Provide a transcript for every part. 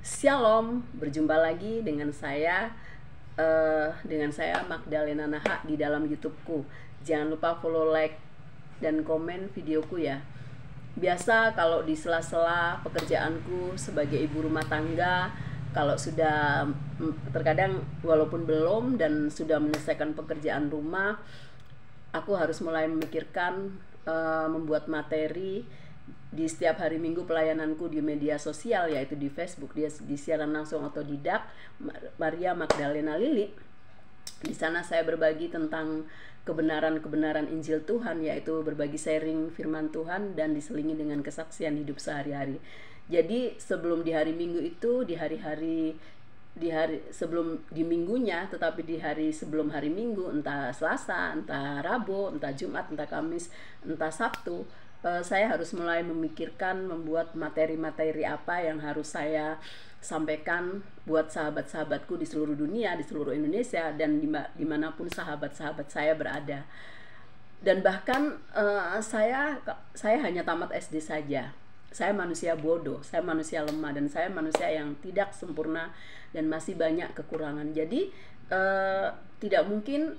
Shalom, berjumpa lagi dengan saya Magdalena Naha di dalam YouTubeku. Jangan lupa follow, like, dan komen videoku ya. Biasa kalau di sela-sela pekerjaanku sebagai ibu rumah tangga, kalau sudah terkadang walaupun belum dan sudah menyelesaikan pekerjaan rumah, aku harus mulai memikirkan membuat materi di setiap hari Minggu pelayananku di media sosial, yaitu di Facebook, di siaran langsung otodidak Maria Magdalena Lili. Di sana saya berbagi tentang kebenaran-kebenaran Injil Tuhan, yaitu berbagi sharing firman Tuhan dan diselingi dengan kesaksian hidup sehari-hari. Jadi sebelum di hari Minggu itu, di hari sebelum di minggunya, tetapi di hari sebelum hari Minggu, entah Selasa, entah Rabu, entah Jumat, entah Kamis, entah Sabtu, saya harus mulai memikirkan membuat materi-materi apa yang harus saya sampaikan buat sahabat-sahabatku di seluruh dunia, di seluruh Indonesia, dan dimanapun sahabat-sahabat saya berada. Dan bahkan saya hanya tamat SD saja. Saya manusia bodoh, saya manusia lemah, dan saya manusia yang tidak sempurna dan masih banyak kekurangan. Jadi tidak mungkin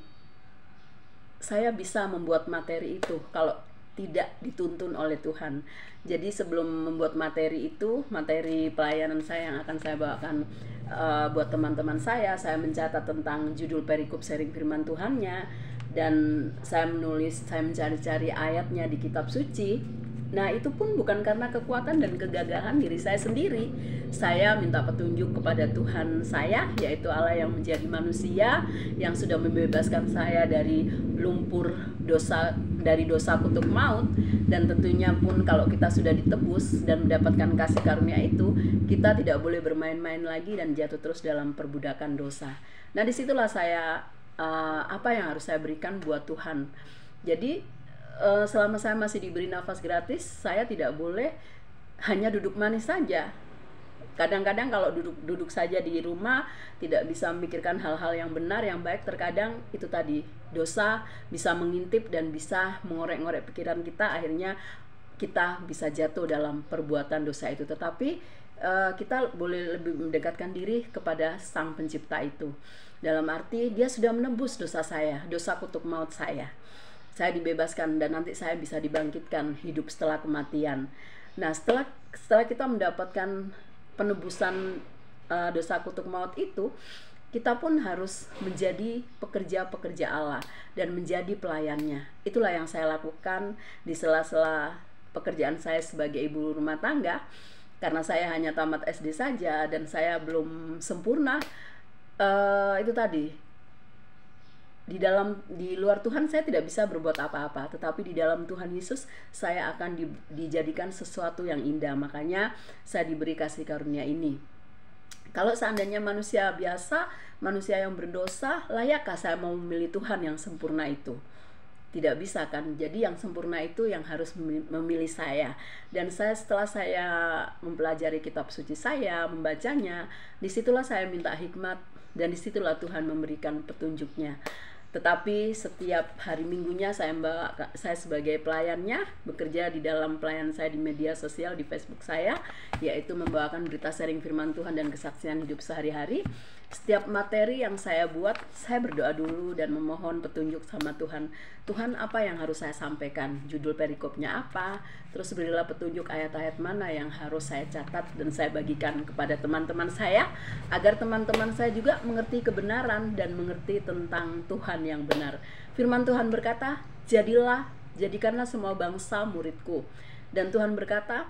saya bisa membuat materi itu kalau tidak dituntun oleh Tuhan. Jadi sebelum membuat materi itu, materi pelayanan saya yang akan saya bawakan buat teman-teman saya mencatat tentang judul perikop sharing firman Tuhannya, dan saya mencari-cari ayatnya di kitab suci. Nah, itu pun bukan karena kekuatan dan kegagahan diri saya sendiri. Saya minta petunjuk kepada Tuhan saya, yaitu Allah yang menjadi manusia, yang sudah membebaskan saya dari lumpur dosa, dari dosa kutuk maut. Dan tentunya pun kalau kita sudah ditebus dan mendapatkan kasih karunia itu, kita tidak boleh bermain-main lagi dan jatuh terus dalam perbudakan dosa. Nah, disitulah saya apa yang harus saya berikan buat Tuhan. Jadi selama saya masih diberi nafas gratis, saya tidak boleh hanya duduk manis saja. Kadang-kadang kalau duduk saja di rumah, tidak bisa memikirkan hal-hal yang benar, yang baik, terkadang itu tadi, dosa bisa mengintip dan bisa mengorek-ngorek pikiran kita, akhirnya kita bisa jatuh dalam perbuatan dosa itu. Tetapi kita boleh lebih mendekatkan diri kepada Sang Pencipta itu, dalam arti Dia sudah menebus dosa saya, dosa kutuk maut saya dibebaskan, dan nanti saya bisa dibangkitkan hidup setelah kematian. Nah, setelah kita mendapatkan penebusan dosa kutuk maut itu, kita pun harus menjadi pekerja-pekerja Allah dan menjadi pelayannya. Itulah yang saya lakukan di sela-sela pekerjaan saya sebagai ibu rumah tangga. Karena saya hanya tamat SD saja dan saya belum sempurna, itu tadi, di luar Tuhan saya tidak bisa berbuat apa-apa, tetapi di dalam Tuhan Yesus saya akan dijadikan sesuatu yang indah. Makanya saya diberi kasih karunia ini. Kalau seandainya manusia biasa, manusia yang berdosa, layakkah saya mau memilih Tuhan yang sempurna itu? Tidak bisa kan? Jadi yang sempurna itu yang harus memilih saya. Dan setelah saya mempelajari kitab suci saya, membacanya, disitulah saya minta hikmat, dan disitulah Tuhan memberikan petunjuknya. Tetapi setiap hari Minggunya saya sebagai pelayannya bekerja di dalam pelayan saya di media sosial, di Facebook saya, yaitu membawakan berita sharing firman Tuhan dan kesaksian hidup sehari-hari. Setiap materi yang saya buat, saya berdoa dulu dan memohon petunjuk sama Tuhan. Tuhan, apa yang harus saya sampaikan? Judul perikopnya apa? Terus berilah petunjuk ayat-ayat mana yang harus saya catat dan saya bagikan kepada teman-teman saya, agar teman-teman saya juga mengerti kebenaran dan mengerti tentang Tuhan yang benar. Firman Tuhan berkata, jadikanlah semua bangsa muridku. Dan Tuhan berkata,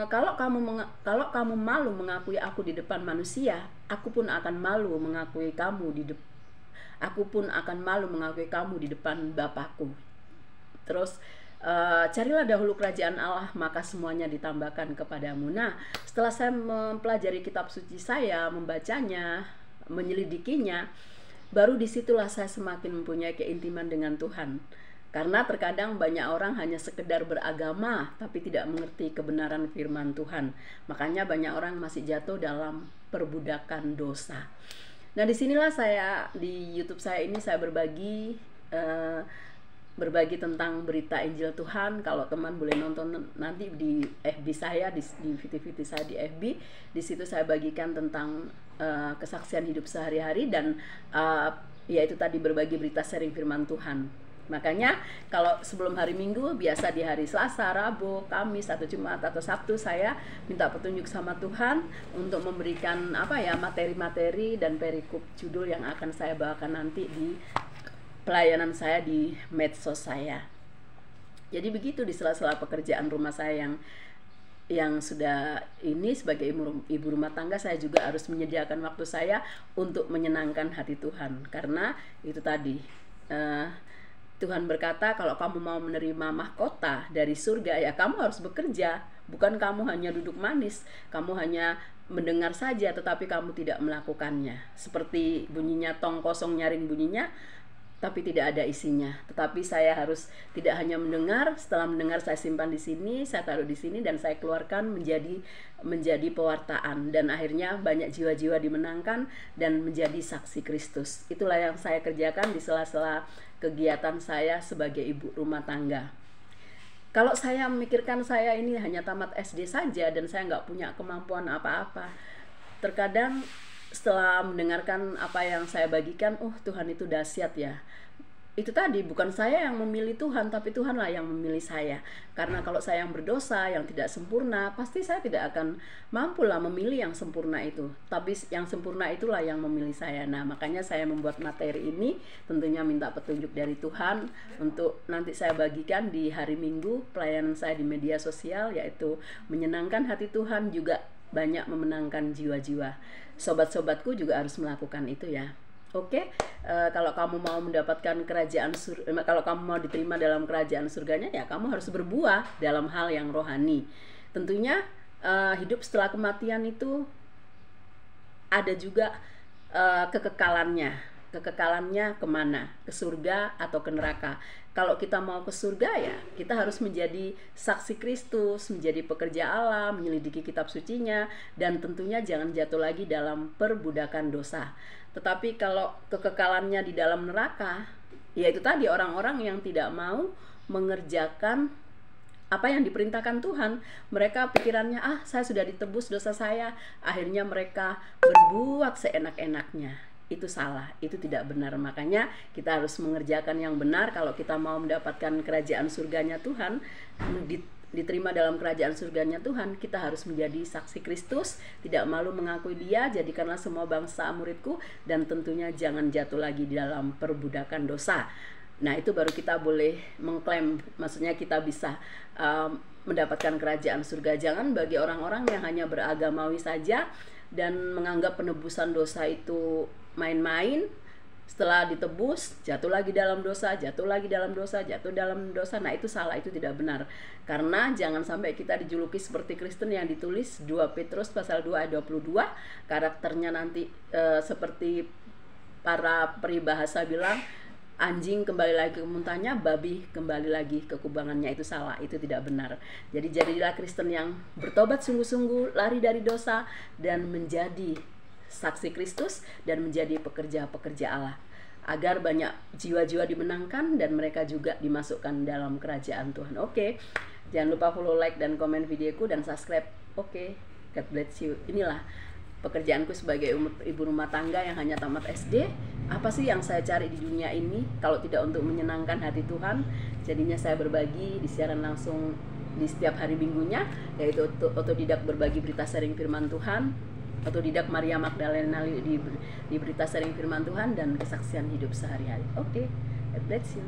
kalau kamu malu mengakui aku di depan manusia, aku pun akan malu mengakui kamu di depan Bapakku. Terus carilah dahulu kerajaan Allah, maka semuanya ditambahkan kepadamu. Nah, setelah saya mempelajari kitab suci saya, membacanya, menyelidikinya, baru disitulah saya semakin mempunyai keintiman dengan Tuhan. Karena terkadang banyak orang hanya sekedar beragama tapi tidak mengerti kebenaran firman Tuhan. Makanya banyak orang masih jatuh dalam perbudakan dosa. Nah, disinilah saya di YouTube saya ini saya berbagi berbagi tentang berita Injil Tuhan. Kalau teman boleh nonton nanti di FB saya, di VT saya di FB. Di situ saya bagikan tentang kesaksian hidup sehari-hari dan yaitu tadi berbagi berita, sharing firman Tuhan. Makanya kalau sebelum hari Minggu, biasa di hari Selasa, Rabu, Kamis, atau Jumat, atau Sabtu, saya minta petunjuk sama Tuhan untuk memberikan materi-materi dan perikop judul yang akan saya bawakan nanti di pelayanan saya di medsos saya. Jadi begitu di sela-sela pekerjaan rumah saya yang sudah ini sebagai ibu rumah tangga, saya juga harus menyediakan waktu saya untuk menyenangkan hati Tuhan. Karena itu tadi Tuhan berkata, kalau kamu mau menerima mahkota dari surga, ya kamu harus bekerja. Bukan kamu hanya duduk manis, kamu hanya mendengar saja tetapi kamu tidak melakukannya. Seperti bunyinya tong kosong nyaring bunyinya, tapi tidak ada isinya. Tetapi saya harus tidak hanya mendengar, setelah mendengar saya simpan di sini, saya taruh di sini, dan saya keluarkan menjadi pewartaan, dan akhirnya banyak jiwa-jiwa dimenangkan dan menjadi saksi Kristus. Itulah yang saya kerjakan di sela-sela kegiatan saya sebagai ibu rumah tangga. Kalau saya memikirkan saya ini hanya tamat SD saja dan saya nggak punya kemampuan apa-apa, terkadang setelah mendengarkan apa yang saya bagikan, oh Tuhan itu dahsyat ya. Itu tadi, bukan saya yang memilih Tuhan, tapi Tuhanlah yang memilih saya. Karena kalau saya yang berdosa, yang tidak sempurna, pasti saya tidak akan mampulah memilih yang sempurna itu. Tapi yang sempurna itulah yang memilih saya. Nah, makanya saya membuat materi ini, tentunya minta petunjuk dari Tuhan untuk nanti saya bagikan di hari Minggu pelayanan saya di media sosial, yaitu menyenangkan hati Tuhan, juga banyak memenangkan jiwa-jiwa. Sobat-sobatku juga harus melakukan itu ya. Oke, kalau kamu mau mendapatkan kalau kamu mau diterima dalam kerajaan surganya, ya kamu harus berbuah dalam hal yang rohani. Tentunya hidup setelah kematian itu ada juga kekekalannya. Kekekalannya kemana? Ke surga atau ke neraka? Kalau kita mau ke surga, ya kita harus menjadi saksi Kristus, menjadi pekerja Allah, menyelidiki kitab sucinya, dan tentunya jangan jatuh lagi dalam perbudakan dosa. Tetapi kalau kekekalannya di dalam neraka, yaitu tadi orang-orang yang tidak mau mengerjakan apa yang diperintahkan Tuhan. Mereka pikirannya, saya sudah ditebus dosa saya, akhirnya mereka berbuat seenak-enaknya. Itu salah, itu tidak benar. Makanya kita harus mengerjakan yang benar kalau kita mau mendapatkan kerajaan surganya Tuhan, diterima dalam kerajaan surganya Tuhan. Kita harus menjadi saksi Kristus, tidak malu mengakui Dia, jadikanlah semua bangsa muridku, dan tentunya jangan jatuh lagi di dalam perbudakan dosa. Nah, itu baru kita boleh mengklaim, maksudnya kita bisa mendapatkan kerajaan surga. Jangan bagi orang-orang yang hanya beragamawi saja dan menganggap penebusan dosa itu main-main, setelah ditebus jatuh lagi dalam dosa, jatuh lagi dalam dosa, jatuh dalam dosa. Nah, itu salah, itu tidak benar. Karena jangan sampai kita dijuluki seperti Kristen yang ditulis 2 Petrus pasal 2 ayat 22, karakternya nanti seperti para peribahasa bilang, anjing kembali lagi ke muntahnya, babi kembali lagi ke kubangannya. Itu salah, itu tidak benar. Jadi jadilah Kristen yang bertobat sungguh-sungguh, lari dari dosa, dan menjadi saksi Kristus, dan menjadi pekerja-pekerja Allah, agar banyak jiwa-jiwa dimenangkan dan mereka juga dimasukkan dalam kerajaan Tuhan. Oke, jangan lupa follow, like, dan komen videoku, dan subscribe. Oke, God bless you. Inilah pekerjaanku sebagai ibu rumah tangga yang hanya tamat SD. Apa sih yang saya cari di dunia ini kalau tidak untuk menyenangkan hati Tuhan? Jadinya saya berbagi di siaran langsung di setiap hari Minggunya, yaitu otodidak berbagi berita sharing firman Tuhan, otodidak Maria Magdalena di berita sharing firman Tuhan, dan kesaksian hidup sehari-hari. Oke, God bless you.